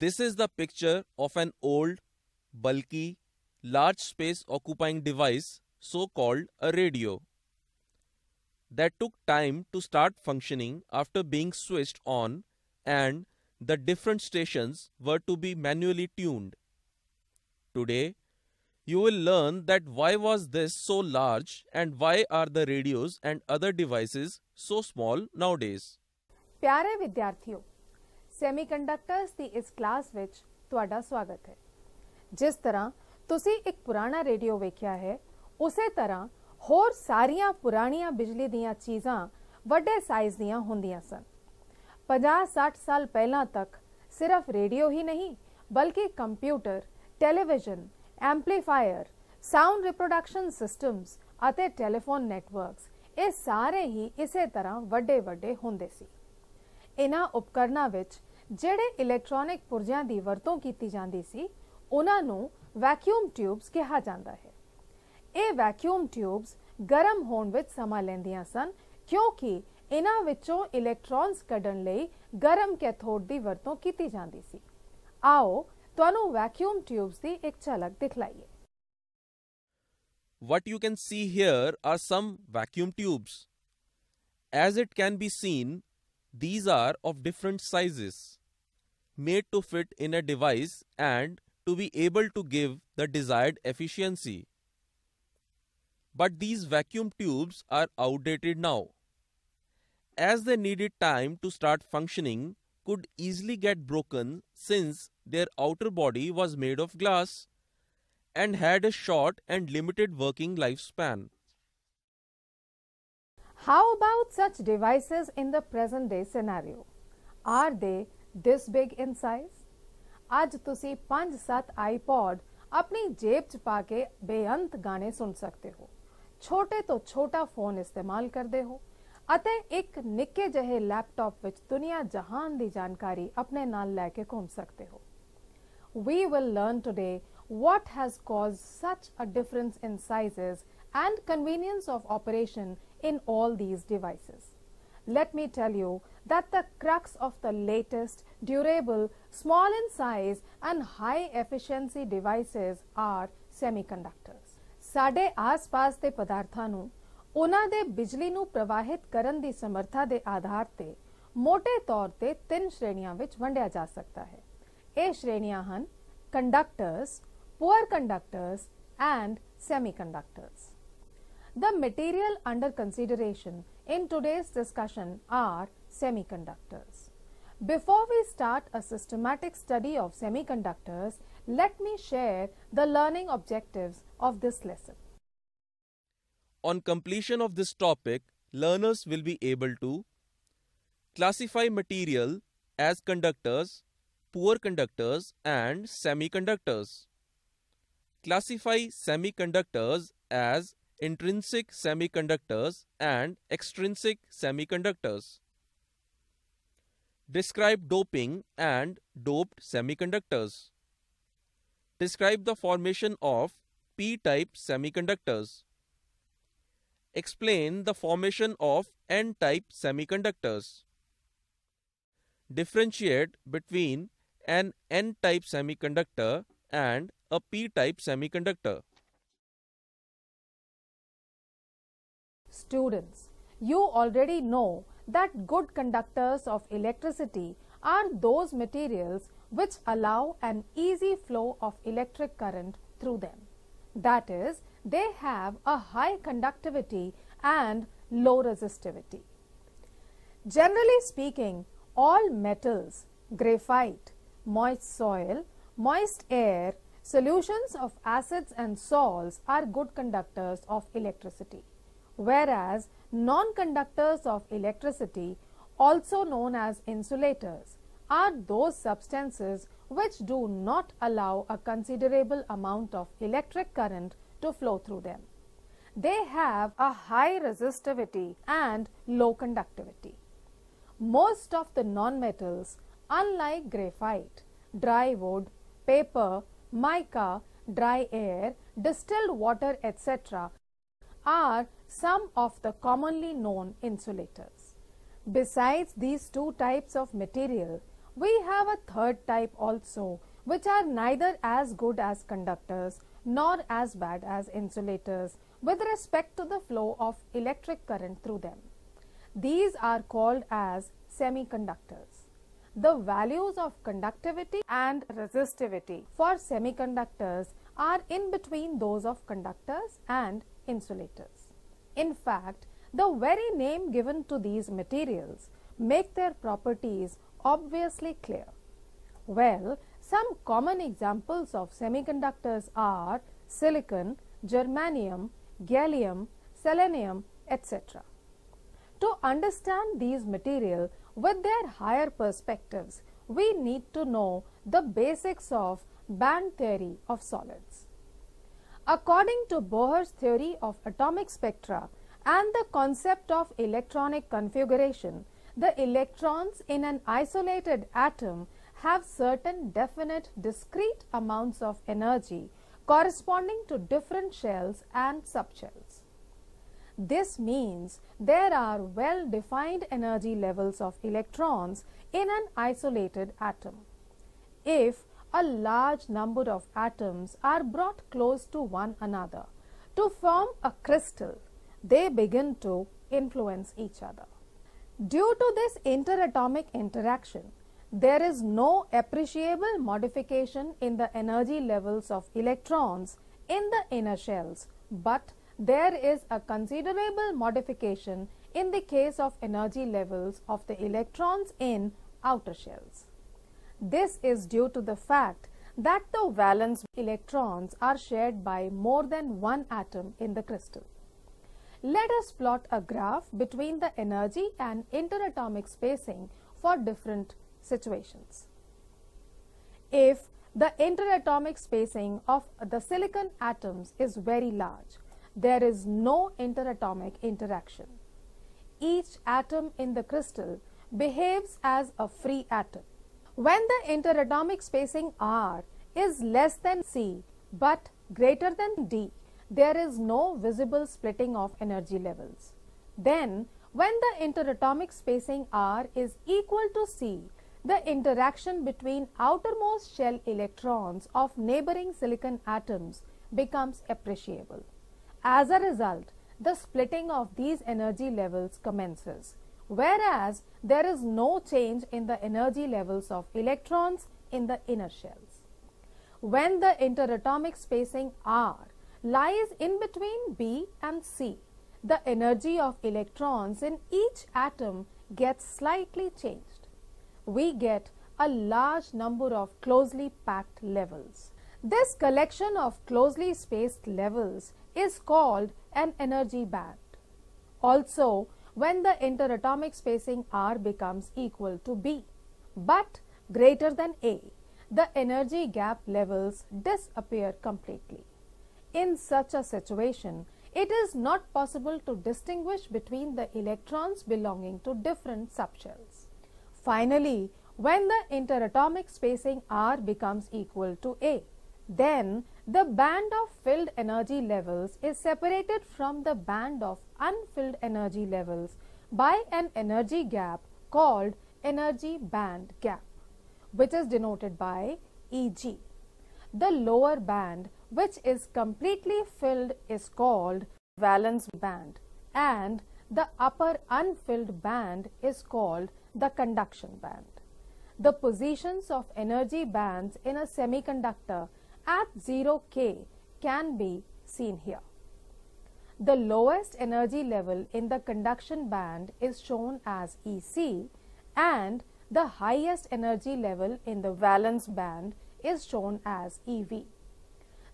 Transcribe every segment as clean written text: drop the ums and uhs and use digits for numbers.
This is the picture of an old, bulky, large space occupying device, so called a radio, that took time to start functioning after being switched on, and the different stations were to be manually tuned. Today, you will learn that why was this so large and why are the radios and other devices so small nowadays. प्यारे विद्यार्थियों, ਸੈਮੀਕੰਡਕਟਰਸ ਦੀ ਇਸ class ਵਿੱਚ ਤੁਹਾਡਾ ਸਵਾਗਤ ਹੈ। ਜਿਸ ਤਰ੍ਹਾਂ ਤੁਸੀਂ ਇੱਕ ਪੁਰਾਣਾ ਰੇਡੀਓ ਵੇਖਿਆ ਹੈ, ਉਸੇ ਤਰ੍ਹਾਂ ਹੋਰ ਸਾਰੀਆਂ ਪੁਰਾਣੀਆਂ ਬਿਜਲੀ ਦੀਆਂ ਚੀਜ਼ਾਂ ਵੱਡੇ ਸਾਈਜ਼ ਦੀਆਂ ਹੁੰਦੀਆਂ ਸਨ। 50-60 ਸਾਲ ਪਹਿਲਾਂ ਤੱਕ ਸਿਰਫ ਰੇਡੀਓ ਹੀ ਨਹੀਂ, ਬਲਕਿ computer, television, amplifier, sound reproduction systems ਅਤੇ ਟੈਲੀਫੋਨ ਨੈਟਵਰਕਸ, ਇਹ ਸਾਰੇ ਹੀ ਇਸੇ ਤਰ੍ਹਾਂ ਵੱਡੇ ਹੁੰਦੇ ਸੀ। ਇਨ੍ਹਾਂ ਉਪਕਰਨਾਂ ਵਿੱਚ ਜਿਹੜੇ ਇਲੈਕਟ੍ਰੋਨਿਕ ਪੁਰਜਿਆਂ ਦੀ ਵਰਤੋਂ ਕੀਤੀ ਜਾਂਦੀ ਸੀ, ਉਹਨਾਂ ਨੂੰ ਵੈਕਿਊਮ ਟਿਊਬਸ ਕਿਹਾ ਜਾਂਦਾ ਹੈ। ਇਹ ਵੈਕਿਊਮ ਟਿਊਬਸ ਗਰਮ ਹੋਣ ਵਿੱਚ ਸਮਾਂ ਲੈਂਦੀਆਂ ਸਨ, ਕਿਉਂਕਿ ਇਨ੍ਹਾਂ ਵਿੱਚੋਂ ਇਲੈਕਟ੍ਰੋਨਸ ਕੱਢਣ ਲਈ ਗਰਮ ਕੈਥੋਡ ਦੀ ਵਰਤੋਂ ਕੀਤੀ ਜਾਂਦੀ ਸੀ। ਆਓ ਤੁਹਾਨੂੰ ਵੈਕਿਊਮ ਟਿਊਬਸ ਦੀ ਇੱਕ ਝਲਕ ਦਿਖਾਈਏ। What you can see here are some vacuum tubes. As it can be seen, these are of different sizes, made to fit in a device and to be able to give the desired efficiency. But these vacuum tubes are outdated now, as they needed time to start functioning, could easily get broken since their outer body was made of glass and had a short and limited working lifespan. How about such devices in the present day scenario? Are they this big in size? आज ਤੁਸੀਂ 5-7 iPod ਆਪਣੀ ਜੇਬ 'ਚ ਪਾ ਕੇ ਬੇਅੰਤ ਗਾਣੇ ਸੁਣ ਸਕਦੇ ਹੋ, ਛੋਟੇ ਤੋਂ ਛੋਟਾ ਫੋਨ ਇਸਤੇਮਾਲ ਕਰਦੇ ਹੋ ਅਤੇ ਇੱਕ ਨਿੱਕੇ ਜਿਹੇ ਲੈਪਟਾਪ ਵਿੱਚ ਦੁਨੀਆ ਜਹਾਨ ਦੀ ਜਾਣਕਾਰੀ ਆਪਣੇ ਨਾਲ ਲੈ ਕੇ ਘੁੰਮ ਸਕਦੇ ਹੋ। We will learn today what has caused such a difference in sizes and convenience of operation in all these devices. Let me tell you that the crux of the latest, durable, small in size and high efficiency devices are semiconductors. ਸਾਡੇ ਆਸ-ਪਾਸ ਦੇ ਪਦਾਰਥਾਂ ਨੂੰ ਉਹਨਾਂ ਦੇ ਬਿਜਲੀ ਨੂੰ ਪ੍ਰਵਾਹਿਤ ਕਰਨ ਦੀ ਸਮਰੱਥਾ ਦੇ ਆਧਾਰ ਤੇ ਮੋٹے ਤੌਰ ਤੇ 3 ਸ਼੍ਰੇਣੀਆਂ ਵਿੱਚ ਵੰਡਿਆ ਜਾ ਸਕਦਾ ਹੈ। ਇਹ ਸ਼੍ਰੇਣੀਆਂ ਹਨ conductors, poor conductors and semiconductors. The material under consideration in today's discussion are semiconductors. Before we start a systematic study of semiconductors, let me share the learning objectives of this lesson. On completion of this topic, learners will be able to classify material as conductors, poor conductors and semiconductors. Classify semiconductors as intrinsic semiconductors and extrinsic semiconductors. Describe doping and doped semiconductors. Describe the formation of p-type semiconductors. Explain the formation of n-type semiconductors. Differentiate between an n-type semiconductor and a p-type semiconductor. Students, you already know that good conductors of electricity are those materials which allow an easy flow of electric current through them. That is, they have a high conductivity and low resistivity. Generally speaking, all metals, graphite, moist soil, moist air, solutions of acids and salts are good conductors of electricity, whereas non-conductors of electricity, also known as insulators, are those substances which do not allow a considerable amount of electric current to flow through them. They have a high resistivity and low conductivity. Most of the non-metals, unlike graphite, dry wood, paper, mica, dry air, distilled water, etc., are some of the commonly known insulators. Besides these two types of material, We have a third type also, which are neither as good as conductors nor as bad as insulators with respect to the flow of electric current through them. These are called as semiconductors. The values of conductivity and resistivity for semiconductors are in between those of conductors and insulators. In fact, the very name given to these materials make their properties obviously clear. Well, some common examples of semiconductors are silicon, germanium, gallium, selenium, etc. To understand these materials with their higher perspectives, we need to know the basics of band theory of solids. According to Bohr's theory of atomic spectra and the concept of electronic configuration, the electrons in an isolated atom have certain definite discrete amounts of energy corresponding to different shells and subshells. This means there are well-defined energy levels of electrons in an isolated atom. If a large number of atoms are brought close to one another to form a crystal, they begin to influence each other. Due to this interatomic interaction, there is no appreciable modification in the energy levels of electrons in the inner shells, but there is a considerable modification in the case of energy levels of the electrons in outer shells. This is due to the fact that the valence electrons are shared by more than one atom in the crystal. Let us plot a graph between the energy and interatomic spacing for different situations. If the interatomic spacing of the silicon atoms is very large, there is no interatomic interaction. Each atom in the crystal behaves as a free atom. When the interatomic spacing R is less than C but greater than D, there is no visible splitting of energy levels. Then, when the interatomic spacing R is equal to C, the interaction between outermost shell electrons of neighboring silicon atoms becomes appreciable. As a result, the splitting of these energy levels commences, whereas there is no change in the energy levels of electrons in the inner shells. When the interatomic spacing R lies in between B and C, the energy of electrons in each atom gets slightly changed. We get a large number of closely packed levels. This collection of closely spaced levels is called an energy band. Also, when the interatomic spacing R becomes equal to B but greater than A, the energy gap levels disappear completely. In such a situation, it is not possible to distinguish between the electrons belonging to different subshells. Finally, when the interatomic spacing R becomes equal to A, then the band of filled energy levels is separated from the band of unfilled energy levels by an energy gap called energy band gap, which is denoted by Eg. The lower band, which is completely filled, is called valence band, and the upper unfilled band is called the conduction band. The positions of energy bands in a semiconductor at 0K can be seen here. The lowest energy level in the conduction band is shown as Ec, and the highest energy level in the valence band is shown as Ev.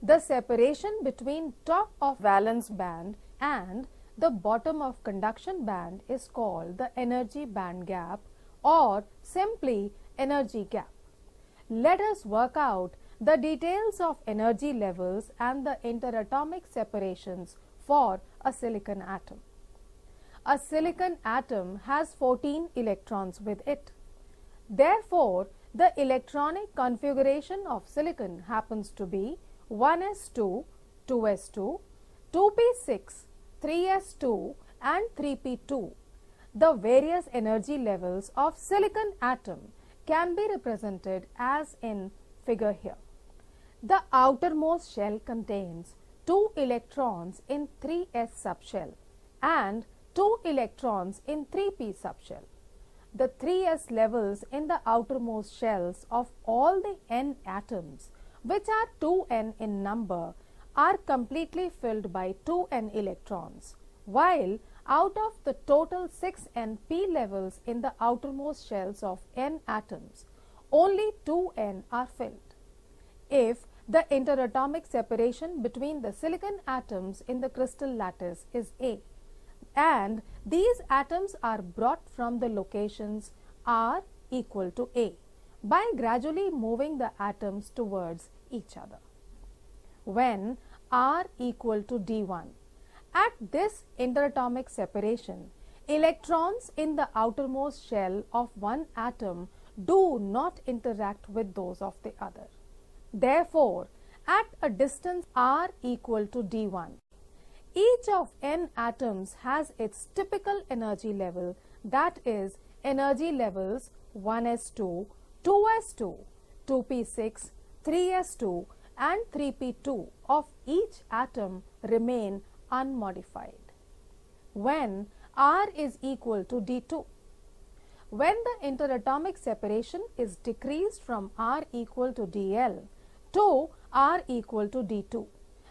The separation between top of valence band and the bottom of conduction band is called the energy band gap, or simply energy gap. Let us work out the details of energy levels and the interatomic separations for a silicon atom. A silicon atom has 14 electrons with it. Therefore, the electronic configuration of silicon happens to be 1s2, 2s2, 2p6, 3s2 and 3p2. The various energy levels of silicon atom can be represented as in figure here. The outermost shell contains 2 electrons in 3s subshell and 2 electrons in 3p subshell. The 3s levels in the outermost shells of all the n atoms, which are 2n in number, are completely filled by 2n electrons, while out of the total 6n p levels in the outermost shells of n atoms, only 2n are filled. If the interatomic separation between the silicon atoms in the crystal lattice is A, and these atoms are brought from the locations R equal to A by gradually moving the atoms towards each other. When R equal to D1, at this interatomic separation, electrons in the outermost shell of one atom do not interact with those of the other. Therefore, at a distance R equal to D1, each of n atoms has its typical energy level, that is, energy levels 1s2, 2s2, 2p6, 3s2 and 3p2 of each atom remain unmodified. When R is equal to D2, when the interatomic separation is decreased from R equal to DL to R equal to D2,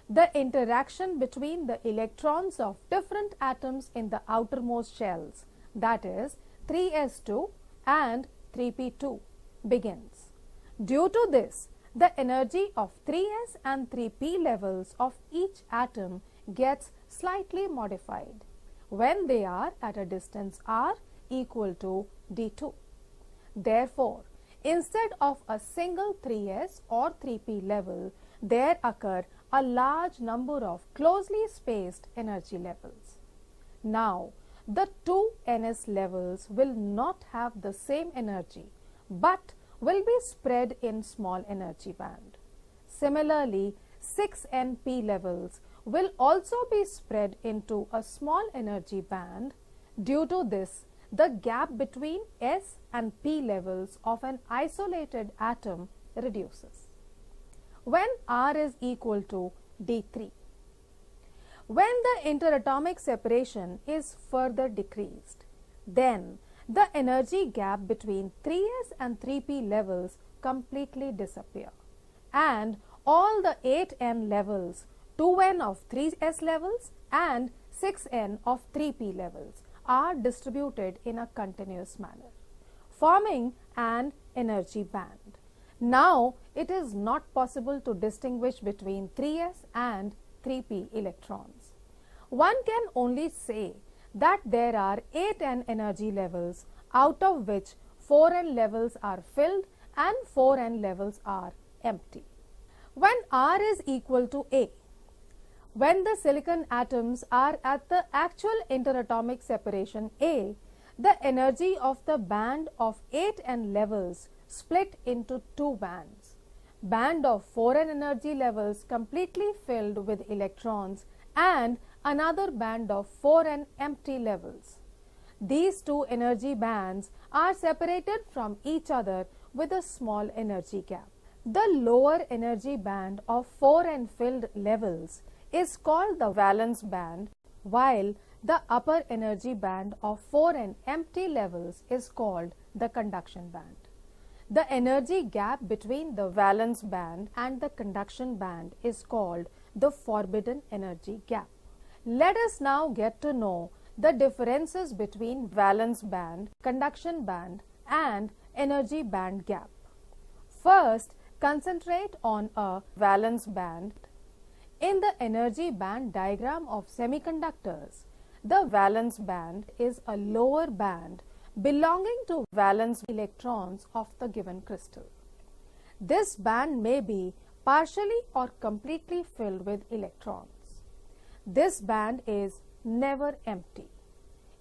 the interaction between the electrons of different atoms in the outermost shells, that is 3s2 and 3p2, begins. Due to this, the energy of 3s and 3p levels of each atom gets slightly modified when they are at a distance R equal to D2. Therefore, instead of a single 3s or 3p level, there occur a large number of closely spaced energy levels. Now, the two ns levels will not have the same energy, but will be spread in small energy band. Similarly, 6np levels will also be spread into a small energy band. Due to this, the gap between s and p levels of an isolated atom reduces. When R is equal to D3, when the interatomic separation is further decreased, then the energy gap between 3s and 3p levels completely disappear, and all the 8n levels, 2n of 3s levels and 6n of 3p levels are distributed in a continuous manner, forming an energy band. Now, it is not possible to distinguish between 3s and 3p electrons. One can only say that there are 8n energy levels, out of which 4n levels are filled and 4n levels are empty. When R is equal to A, when the silicon atoms are at the actual interatomic separation A, the energy of the band of 8n levels split into two bands. Band of 4n energy levels completely filled with electrons and another band of 4n empty levels. These two energy bands are separated from each other with a small energy gap. The lower energy band of 4n filled levels is called the valence band, while the upper energy band of 4n empty levels is called the conduction band. The energy gap between the valence band and the conduction band is called the forbidden energy gap. Let us now get to know the differences between valence band, conduction band and energy band gap. First, concentrate on a valence band. In the energy band diagram of semiconductors, the valence band is a lower band belonging to valence electrons of the given crystal. This band may be partially or completely filled with electrons. This band is never empty.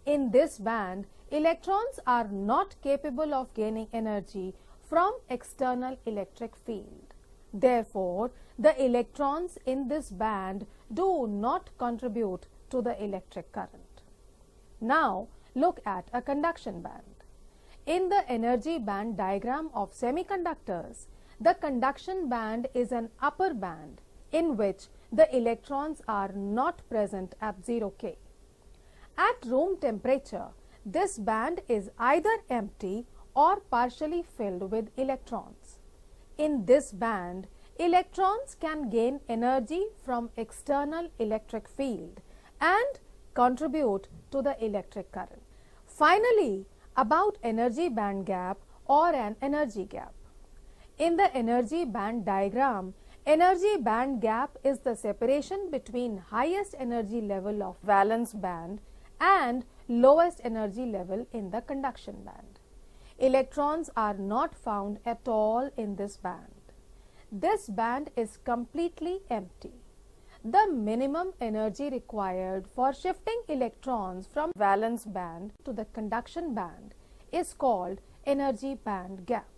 In this band, electrons are not capable of gaining energy from external electric field. Therefore, the electrons in this band do not contribute to the electric current. Now, look at a conduction band. In the energy band diagram of semiconductors, the conduction band is an upper band in which the electrons are not present at 0K. At room temperature, this band is either empty or partially filled with electrons. In this band, electrons can gain energy from external electric field and contribute to the electric current. Finally, about energy band gap or an energy gap. In the energy band diagram, energy band gap is the separation between highest energy level of valence band and lowest energy level in the conduction band. Electrons are not found at all in this band. This band is completely empty. The minimum energy required for shifting electrons from valence band to the conduction band is called energy band gap.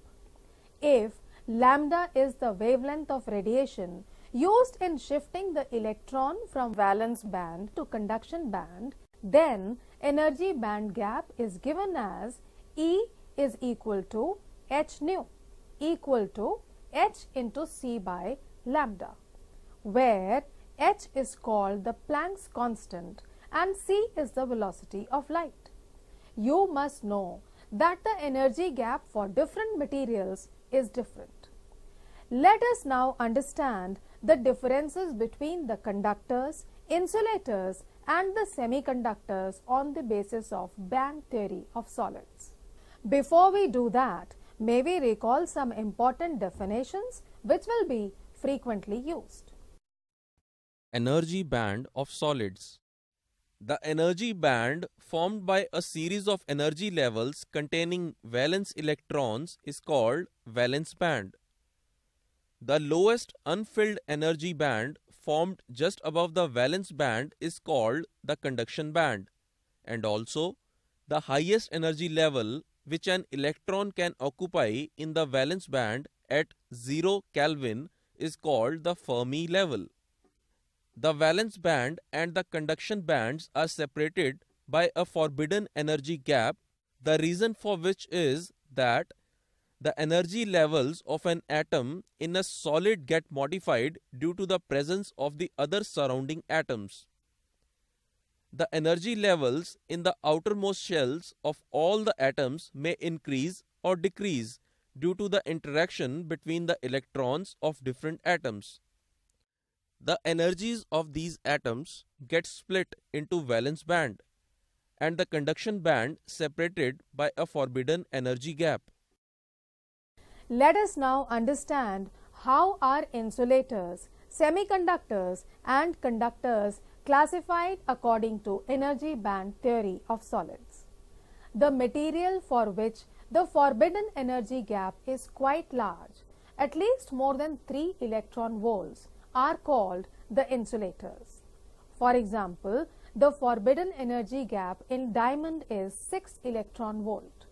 If lambda is the wavelength of radiation used in shifting the electron from valence band to conduction band, then energy band gap is given as E is equal to h nu equal to h into c by lambda, where h is called the Planck's constant and c is the velocity of light. You must know that the energy gap for different materials is different. Let us now understand the differences between the conductors, insulators and the semiconductors on the basis of band theory of solids. Before we do that, may we recall some important definitions which will be frequently used. Energy band of solids. The energy band formed by a series of energy levels containing valence electrons is called valence band. The lowest unfilled energy band formed just above the valence band is called the conduction band, and also the highest energy level which an electron can occupy in the valence band at 0 Kelvin is called the Fermi level. The valence band and the conduction bands are separated by a forbidden energy gap, the reason for which is that the energy levels of an atom in a solid get modified due to the presence of the other surrounding atoms. The energy levels in the outermost shells of all the atoms may increase or decrease due to the interaction between the electrons of different atoms. The energies of these atoms get split into valence band and the conduction band separated by a forbidden energy gap. Let us now understand how are insulators, semiconductors and conductors classified according to energy band theory of solids. The material for which the forbidden energy gap is quite large, at least more than 3 electron volts, are called the insulators. For example, the forbidden energy gap in diamond is 6 electron volt.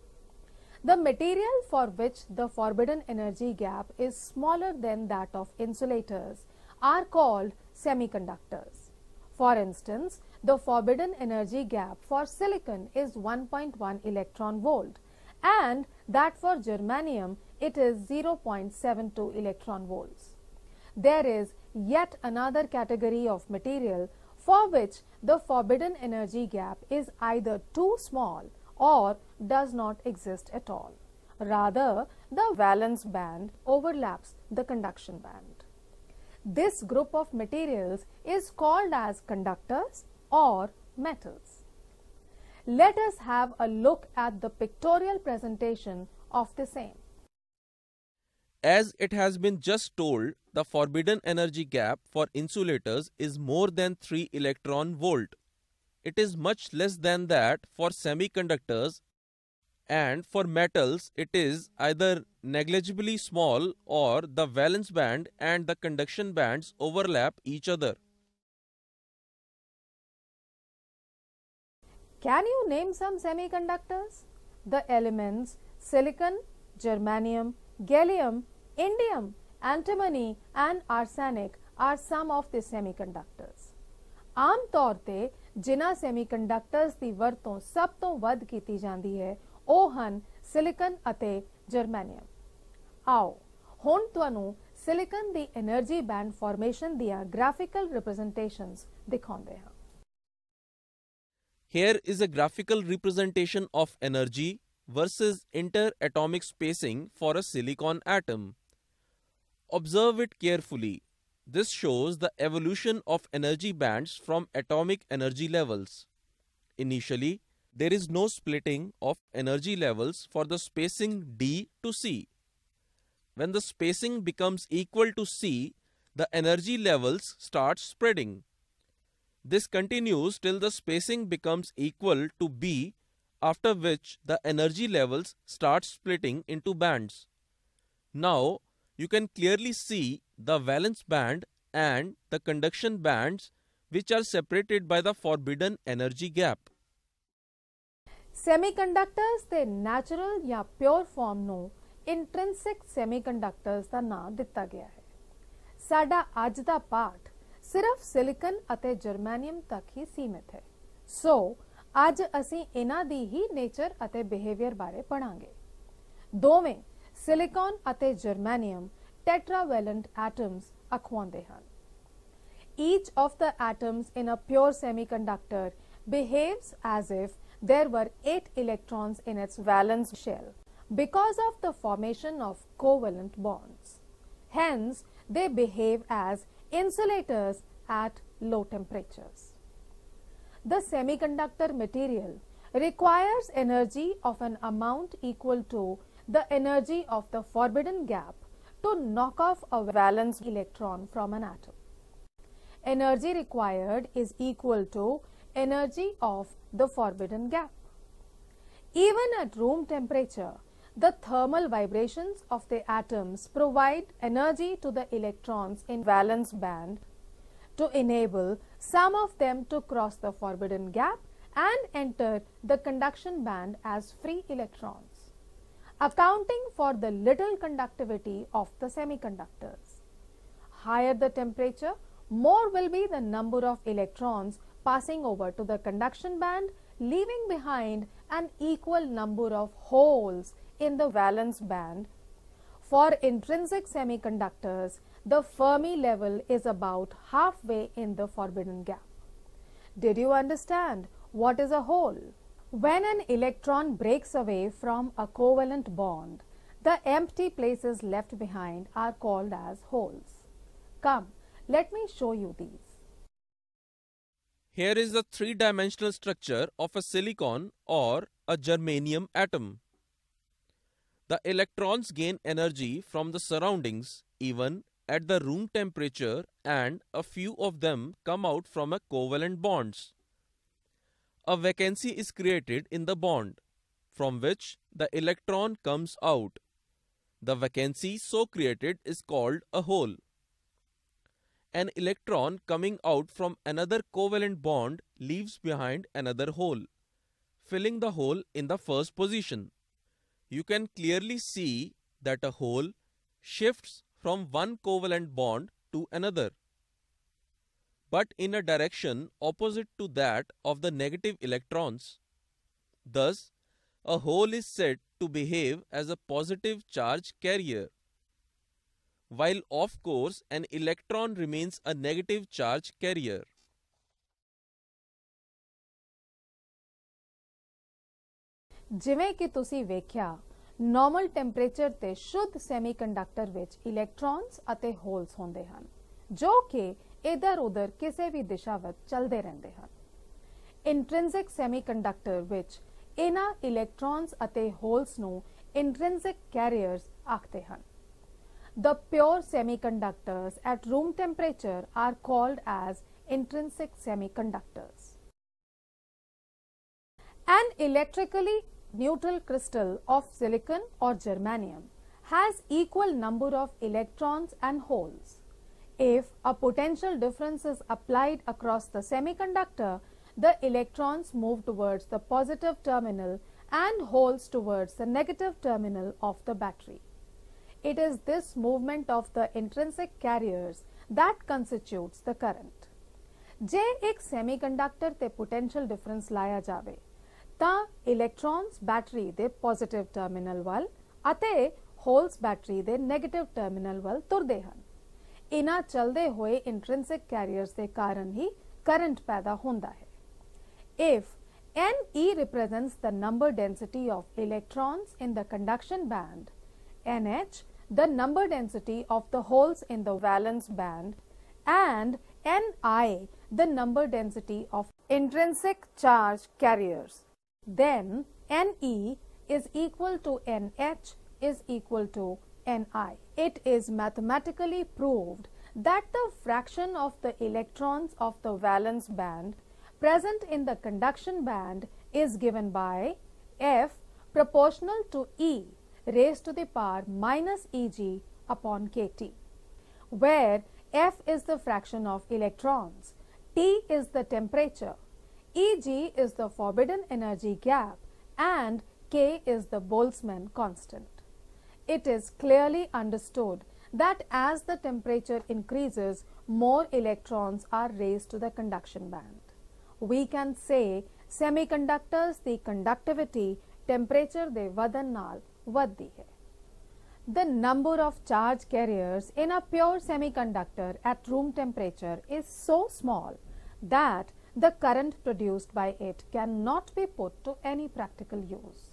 The material for which the forbidden energy gap is smaller than that of insulators are called semiconductors. For instance, the forbidden energy gap for silicon is 1.1 electron volt and that for germanium it is 0.72 electron volts. There is yet another category of material for which the forbidden energy gap is either too small or does not exist at all. Rather, the valence band overlaps the conduction band. This group of materials is called as conductors or metals. Let us have a look at the pictorial presentation of the same. As it has been just told, the forbidden energy gap for insulators is more than 3 electron volt. It is much less than that for semiconductors, and for metals it is either negligibly small or the valence band and the conduction bands overlap each other. Can you name some semiconductors? The elements silicon, germanium, gallium, indium, antimony and arsenic are some of the semiconductors. ਆਮ ਤੌਰ ਤੇ ਜਿਨ੍ਹਾਂ ਸੈਮੀਕੰਡਕਟਰਸ ਦੀ ਵਰਤੋਂ ਸਭ ਤੋਂ ਵੱਧ ਕੀਤੀ ਜਾਂਦੀ ਹੈ ਉਹ ਹਨ ਸਿਲਿਕਨ ਅਤੇ ਜਰਮੈਨੀਅਮ। ਆਓ ਹੁਣ ਤੁਹਾਨੂੰ ਸਿਲਿਕਨ ਦੀ એનર્ਜੀ ਬੈਂਡ ਫਾਰਮੇਸ਼ਨ ਦੀਆਂ ਗ੍ਰਾਫਿਕਲ ਰਿਪਰੈਜ਼ੈਂਟੇਸ਼ਨਸ ਦਿਖਾਉਂਦੇ ਹਾਂ। Here is a graphical representation of energy versus interatomic spacing for a silicon atom. Observe it carefully. This shows the evolution of energy bands from atomic energy levels. Initially, there is no splitting of energy levels for the spacing D to C. When the spacing becomes equal to C, the energy levels start spreading. This continues till the spacing becomes equal to B, after which the energy levels start splitting into bands. Now, you can clearly see the valence band and the conduction bands, which are separated by the forbidden energy gap. ਸੈਮੀਕੰਡਕਟਰਸ ਦੇ natural ਜਾਂ pure farm ਨੂੰ ਇੰਟ੍ਰਿੰਸਿਕ ਸੈਮੀਕੰਡਕਟਰਸ ਦਾ ਨਾਮ ਦਿੱਤਾ ਗਿਆ ਹੈ। ਸਾਡਾ ਅੱਜ ਦਾ ਪਾਠ ਸਿਰਫ ਸਿਲਿਕਨ ਅਤੇ ਜਰਮੈਨੀਅਮ ਤੱਕ ਹੀ ਸੀਮਿਤ ਹੈ, ਸੋ ਅੱਜ ਅਸੀਂ ਇਹਨਾਂ ਦੀ ਹੀ ਨੇਚਰ ਅਤੇ ਬਿਹੇਵੀਅਰ ਬਾਰੇ ਪੜਾਂਗੇ। ਦੋਵੇਂ ਸਿਲਿਕਨ ਅਤੇ ਜਰਮੈਨੀਅਮ ਟੈਟਰਾਵੈਲੈਂਟ ਐਟਮਸ ਅਖਵਾਉਂਦੇ ਹਨ। Each of the atoms in a pure semiconductor behaves as if there were 8 electrons in its valence shell because of the formation of covalent bonds. Hence, they behave as insulators at low temperatures. The semiconductor material requires energy of an amount equal to the energy of the forbidden gap to knock off a valence electron from an atom. Energy required is equal to energy of the forbidden gap. Even at room temperature, the thermal vibrations of the atoms provide energy to the electrons in valence band to enable some of them to cross the forbidden gap and enter the conduction band as free electrons, accounting for the little conductivity of the semiconductors. Higher the temperature, more will be the number of electrons passing over to the conduction band, leaving behind an equal number of holes in the valence band. For intrinsic semiconductors, the Fermi level is about halfway in the forbidden gap. Did you understand what is a hole? When an electron breaks away from a covalent bond, the empty places left behind are called as holes. Come, let me show you these. Here is the three-dimensional structure of a silicon or a germanium atom. The electrons gain energy from the surroundings even at the room temperature, and a few of them come out from a covalent bonds. A vacancy is created in the bond, from which the electron comes out. The vacancy so created is called a hole. An electron coming out from another covalent bond leaves behind another hole, filling the hole in the first position. You can clearly see that a hole shifts from one covalent bond to another, but in a direction opposite to that of the negative electrons. Thus, a hole is said to behave as a positive charge carrier, while of course an electron remains a negative charge carrier. ਜਿਵੇਂ ਕਿ ਤੁਸੀਂ ਵੇਖਿਆ, normal temperature ਤੇ ਸ਼ੁੱਧ semiconductor ਵਿੱਚ ਇਲੈਕਟ੍ਰੌਨਸ ਅਤੇ holes ਹੁੰਦੇ ਹਨ, ਜੋ ਕਿ ਇੱਧਰ-ਉੱਧਰ ਕਿਸੇ ਵੀ ਦਿਸ਼ਾ ਵਿੱਚ ਚੱਲਦੇ ਰਹਿੰਦੇ ਹਨ। ਇੰਟ੍ਰਿੰਸਿਕ ਸੈਮੀਕੰਡਕਟਰ ਵਿੱਚ ਇਹਨਾਂ ਇਲੈਕਟ੍ਰੌਨਸ ਅਤੇ ਹੋਲਸ ਨੂੰ ਇੰਟ੍ਰਿੰਸਿਕ ਕੈਰੀਅਰਸ ਆਖਦੇ ਹਨ। The pure semiconductors at room temperature are called as intrinsic semiconductors. An electrically neutral crystal of silicon or germanium has equal number of electrons and holes. If a potential difference is applied across the semiconductor, the electrons move towards the positive terminal and holes towards the negative terminal of the battery. It is this movement of the intrinsic carriers that constitutes the current. ਜੇ ਇੱਕ semiconductor ਤੇ potential difference ਲਾਇਆ ਜਾਵੇ ਤਾਂ ਇਲੈਕਟ੍ਰॉन्स battery ਦੇ positive terminal ਵੱਲ ਅਤੇ holes battery ਦੇ ਨੈਗੇਟਿਵ ਟਰਮੀਨਲ ਵੱਲ ਤੁਰਦੇ ਹਨ। ਇਨ੍ਹਾਂ ਚਲਦੇ ਹੋਏ ਇੰਟ੍ਰਿੰਸਿਕ ਕੈਰੀਅਰਸ ਦੇ ਕਾਰਨ ਹੀ ਕਰੰਟ ਪੈਦਾ ਹੁੰਦਾ ਹੈ। If Ne represents the number density of electrons in the conduction band, Nh the number density of the holes in the valence band, and Ni the number density of intrinsic charge carriers, then Ne is equal to Nh is equal to Ni. It is mathematically proved that the fraction of the electrons of the valence band present in the conduction band is given by F proportional to E raised to the power minus Eg upon kT, where F is the fraction of electrons, T is the temperature, Eg is the forbidden energy gap, and K is the Boltzmann constant. It is clearly understood that as the temperature increases, more electrons are raised to the conduction band. We can say semiconductors the conductivity temperature ਦੇ ਵਧਣ ਨਾਲ ਵਧਦੀ ਹੈ। The number of charge carriers in a pure semiconductor at room temperature is so small that the current produced by it cannot be put to any practical use.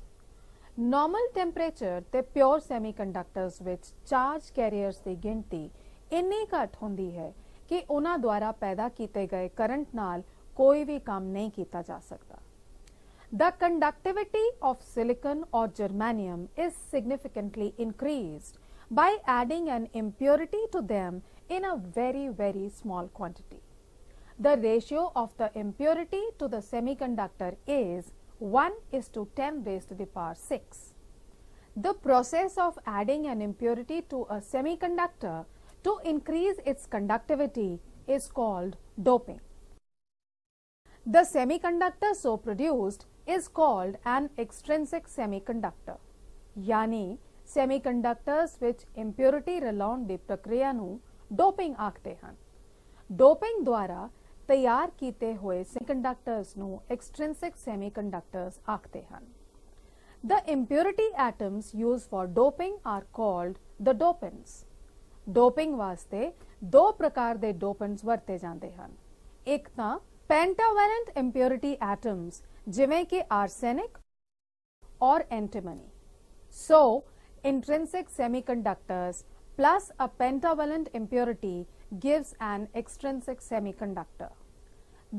Normal temperature ਤੇ pure semiconductors ਵਿੱਚ charge carriers ਦੀ ਗਿਣਤੀ ਇੰਨੀ ਘੱਟ ਹੁੰਦੀ ਹੈ ਕਿ ਉਹਨਾਂ ਦੁਆਰਾ ਪੈਦਾ ਕੀਤੇ ਗਏ ਕਰੰਟ ਨਾਲ कोई भी काम नहीं किया जा सकता। The conductivity of silicon or germanium is significantly increased by adding an impurity to them in a very small quantity. The ratio of the impurity to the semiconductor is 1:10 raised to the power 6. The process of adding an impurity to a semiconductor to increase its conductivity is called doping. The semiconductor so produced is called an extrinsic semiconductor. यानी semiconductors ਵਿੱਚ impurity ਰਲਾਉਣ ਦੀ ਪ੍ਰਕਿਰਿਆ ਨੂੰ doping ਆਖਦੇ ਹਨ। Doping ਦੁਆਰਾ ਤਿਆਰ ਕੀਤੇ ਹੋਏ semiconductors ਨੂੰ extrinsic semiconductors ਆਖਦੇ ਹਨ। The impurity atoms used for doping are called the dopants. Doping ਵਾਸਤੇ ਦੋ ਪ੍ਰਕਾਰ ਦੇ dopants ਵਰਤੇ ਜਾਂਦੇ ਹਨ। ਇੱਕ ਤਾਂ pentavalent impurity atoms ਜਿਵੇਂ ਕਿ arsenic or antimony. So, intrinsic semiconductors plus a pentavalent impurity gives an extrinsic semiconductor.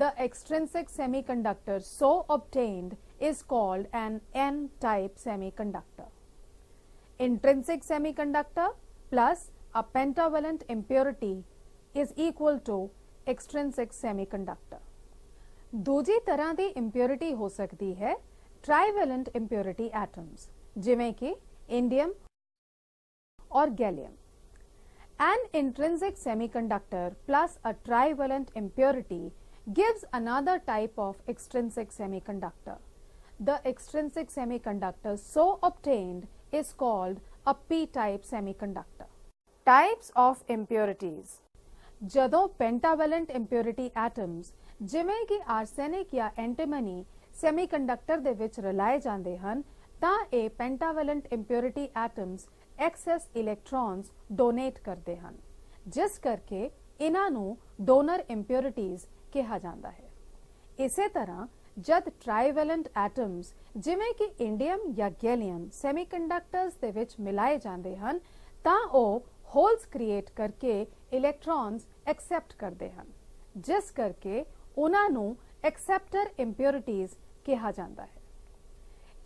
The extrinsic semiconductor so obtained is called an N-type semiconductor. Intrinsic semiconductor plus a pentavalent impurity is equal to extrinsic semiconductor. ਦੂਜੀ ਤਰ੍ਹਾਂ ਦੀ impurity ਹੋ ਸਕਦੀ ਹੈ trivalent impurity atoms ਜਿਵੇਂ ਕਿ indium or gallium. An intrinsic semiconductor plus a trivalent impurity gives another type of extrinsic semiconductor. The extrinsic semiconductor so obtained is called a p-type semiconductor. Types of impurities. ਜਦੋਂ pentavalent impurity atoms ਜਿਵੇਂ ਕਿ arsenic ਜਾਂ ਐਂਟੀਮਨੀ semiconductor ਦੇ ਵਿੱਚ ਰਲਾਏ ਜਾਂਦੇ ਹਨ ਤਾਂ ਇਹ ਪੈਂਟਾਵੈਲੈਂਟ ਇੰਪਿਉਰਿਟੀ ਐਟਮਸ ਐਕਸੈਸ ਇਲੈਕਟ੍ਰॉन्स ਡੋਨੇਟ ਕਰਦੇ ਹਨ, ਜਿਸ ਕਰਕੇ ਇਹਨਾਂ ਨੂੰ ਡੋਨਰ ਇੰਪਿਉਰਿਟੀਜ਼ ਕਿਹਾ ਜਾਂਦਾ ਹੈ। ਇਸੇ ਤਰ੍ਹਾਂ ਜਦ ਟ੍ਰਾਈਵੈਲੈਂਟ ਐਟਮਸ ਜਿਵੇਂ ਕਿ ਇੰਡੀਅਮ ਜਾਂ ਗੈਲੀਅਮ ਸੈਮੀਕੰਡਕਟਰਸ ਦੇ ਵਿੱਚ ਮਿਲਾਏ ਜਾਂਦੇ ਹਨ ਤਾਂ ਉਹ ਹੋਲਸ ਕ੍ਰੀਏਟ ਕਰਕੇ ਇਲੈਕਟ੍ਰॉन्स ਐਕਸੈਪਟ ਕਰਦੇ ਹਨ, ਜਿਸ ਕਰਕੇ ਉਹਨਾਂ ਨੂੰ acceptor impurities ਕਿਹਾ ਜਾਂਦਾ ਹੈ।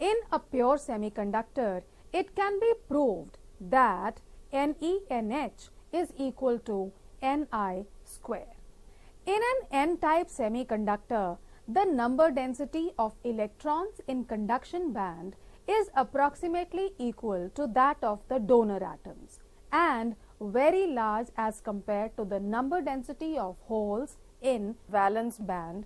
In a pure semiconductor, it can be proved that NeNH is equal to Ni square. In an N-type semiconductor, the number density of electrons in conduction band is approximately equal to that of the donor atoms and very large as compared to the number density of holes in valence band.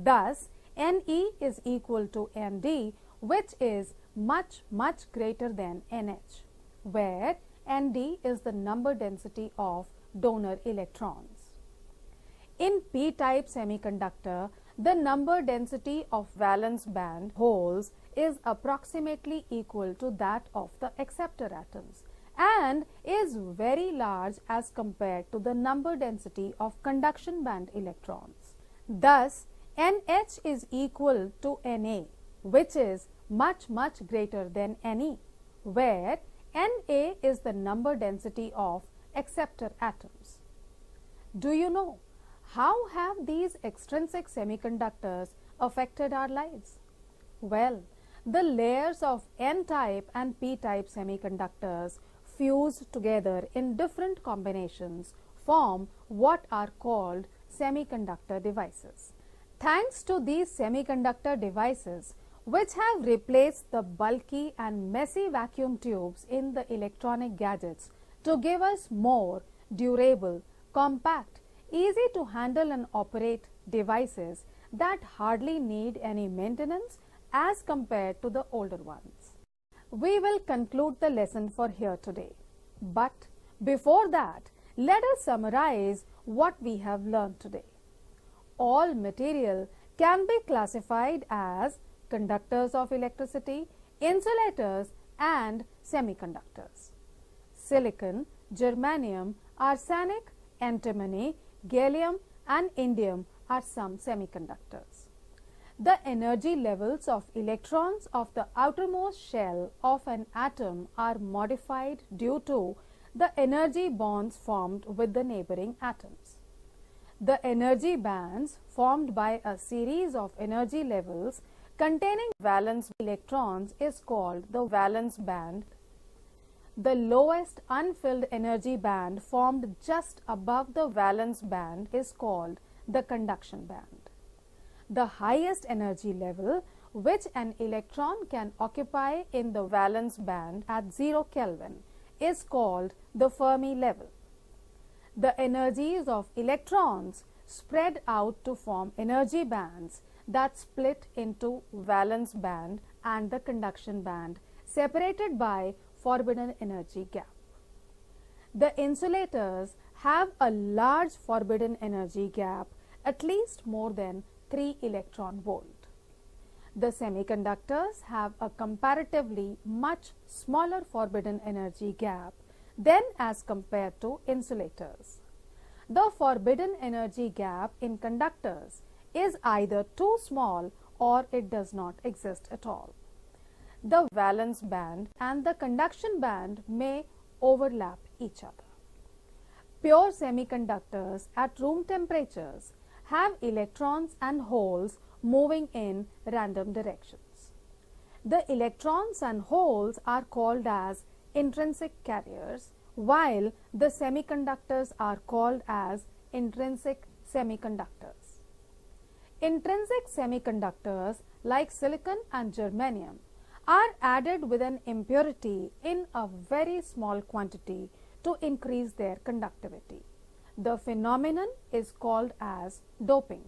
Thus, Ne is equal to Nd, which is much greater than NH, where Nd is the number density of donor electrons. In p-type semiconductor, the number density of valence band holes is approximately equal to that of the acceptor atoms and is very large as compared to the number density of conduction band electrons. Thus, NH is equal to Na, which is much greater than Ne, where Na is the number density of acceptor atoms. Do you know how have these extrinsic semiconductors affected our lives? Well, the layers of N-type and P-type semiconductors fused together in different combinations form what are called semiconductor devices. Thanks to these semiconductor devices, which have replaced the bulky and messy vacuum tubes in the electronic gadgets to give us more durable, compact, easy to handle and operate devices that hardly need any maintenance as compared to the older ones. We will conclude the lesson for here today. But before that, let us summarize what we have learned today. All material can be classified as conductors of electricity, insulators and semiconductors. Silicon, germanium, arsenic, antimony, gallium and indium are some semiconductors. The energy levels of electrons of the outermost shell of an atom are modified due to the energy bonds formed with the neighboring atoms. The energy bands formed by a series of energy levels containing valence electrons is called the valence band. The lowest unfilled energy band formed just above the valence band is called the conduction band. The highest energy level which an electron can occupy in the valence band at 0 Kelvin is called the Fermi level. The energies of electrons spread out to form energy bands that split into valence band and the conduction band, separated by forbidden energy gap. The insulators have a large forbidden energy gap, at least more than 3 electron volt. The semiconductors have a comparatively much smaller forbidden energy gap than as compared to insulators. The forbidden energy gap in conductors is either too small or it does not exist at all. The valence band and the conduction band may overlap each other. Pure semiconductors at room temperatures have electrons and holes moving in random directions. The electrons and holes are called as intrinsic carriers, while the semiconductors are called as intrinsic semiconductors. Intrinsic semiconductors like silicon and germanium are added with an impurity in a very small quantity to increase their conductivity. The phenomenon is called as doping.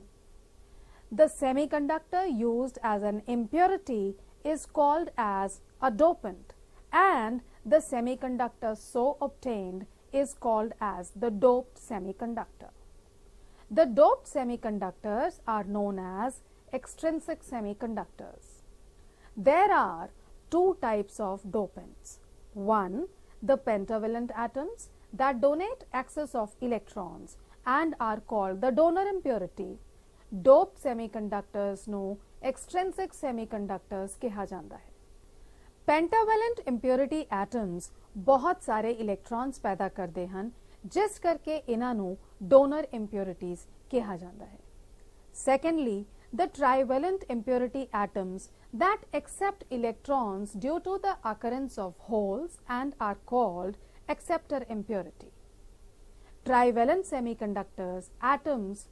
The semiconductor used as an impurity is called as a dopant, and the semiconductor so obtained is called as the doped semiconductor. The doped semiconductors are known as extrinsic semiconductors. There are two types of dopants. One, the pentavalent atoms that donate excess of electrons and are called the donor impurity. Doped semiconductors ਨੂੰ extrinsic semiconductors ਕਿਹਾ ਜਾਂਦਾ ਹੈ. Pentavalent impurity atoms ਬਹੁਤ ਸਾਰੇ electrons ਪੈਦਾ ਕਰਦੇ ਹਨ, ਜਿਸ ਕਰਕੇ ਇਹਨਾਂ ਨੂੰ donor impurities ਕਿਹਾ ਜਾਂਦਾ ਹੈ. Secondly, the trivalent impurity atoms that accept electrons due to the occurrence of holes and are called acceptor impurity. Trivalent semiconductors atoms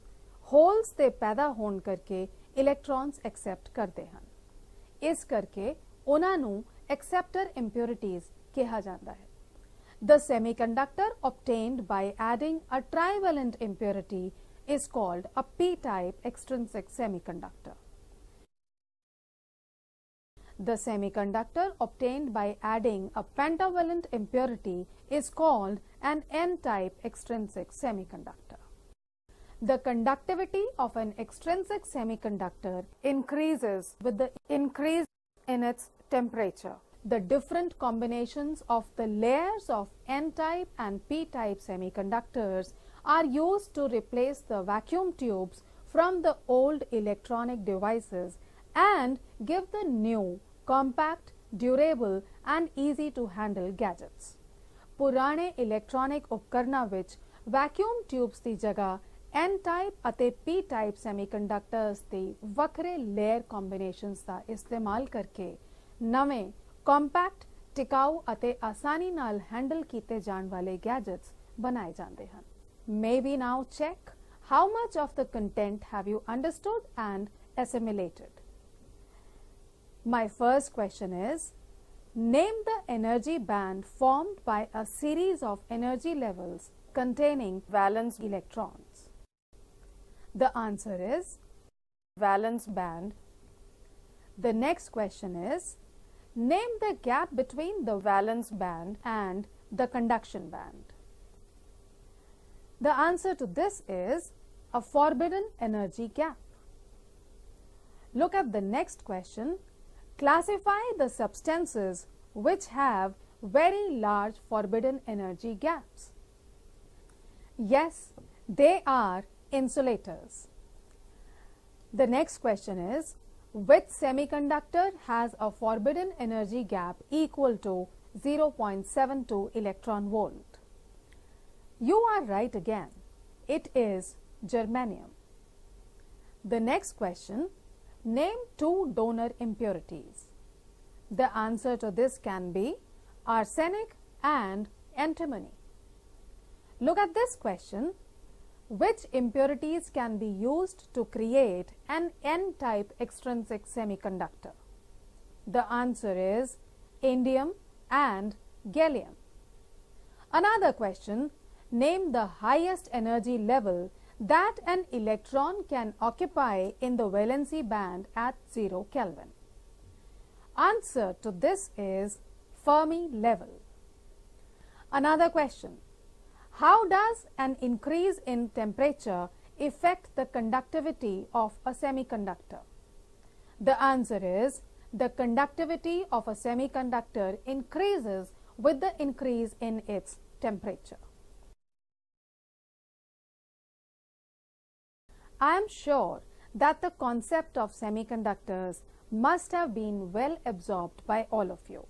holes ਦੇ ਪੈਦਾ ਹੋਣ ਕਰਕੇ electrons accept ਕਰਦੇ ਹਨ. ਇਸ ਕਰਕੇ ਉਹਨਾਂ ਨੂੰ acceptor impurities ਕਿਹਾ ਜਾਂਦਾ ਹੈ. The semiconductor obtained by adding a trivalent impurity is called a p-type extrinsic semiconductor. The semiconductor obtained by adding a pentavalent impurity is called an n-type extrinsic semiconductor. The conductivity of an extrinsic semiconductor increases with the increase in its temperature. The different combinations of the layers of N-type and P-type semiconductors are used to replace the vacuum tubes from the old electronic devices and give the new, compact, durable and easy to handle gadgets. पुराने electronic उपकरणों ਵਿੱਚ vacuum tubes ਦੀ ਜਗ੍ਹਾ N type ਅਤੇ P type ਸੈਮੀਕੰਡਕਟਰਸ ਦੇ ਵੱਖਰੇ layer combinations ਦਾ ਇਸਤੇਮਾਲ ਕਰਕੇ ਨਵੇਂ ਕੰਪੈਕਟ ਟਿਕਾਊ ਅਤੇ ਆਸਾਨੀ ਨਾਲ ਹੈਂਡਲ ਕੀਤੇ ਜਾਣ ਵਾਲੇ ਗੈਜਟਸ ਬਣਾਏ ਜਾਂਦੇ ਹਨ. May we now check how much of the content have you understood and assimilated? My first question is, name the energy band formed by a series of energy levels containing valence electrons. The answer is valence band. The next question is, name the gap between the valence band and the conduction band. The answer to this is a forbidden energy gap. Look at the next question. Classify the substances which have very large forbidden energy gaps. Yes, they are insulators. The next question is, which semiconductor has a forbidden energy gap equal to 0.72 electron volt? You are right again. It is germanium. The next question, name two donor impurities. The answer to this can be arsenic and antimony. Look at this question. Which impurities can be used to create an N-type extrinsic semiconductor? The answer is indium and gallium. Another question, name the highest energy level that an electron can occupy in the valency band at 0 Kelvin. Answer to this is Fermi level. Another question, how does an increase in temperature affect the conductivity of a semiconductor? The answer is the conductivity of a semiconductor increases with the increase in its temperature. I am sure that the concept of semiconductors must have been well absorbed by all of you.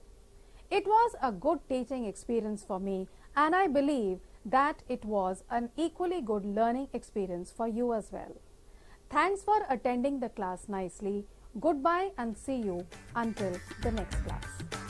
It was a good teaching experience for me, and I believe that it was an equally good learning experience for you as well. Thanks for attending the class nicely. Goodbye and see you until the next class.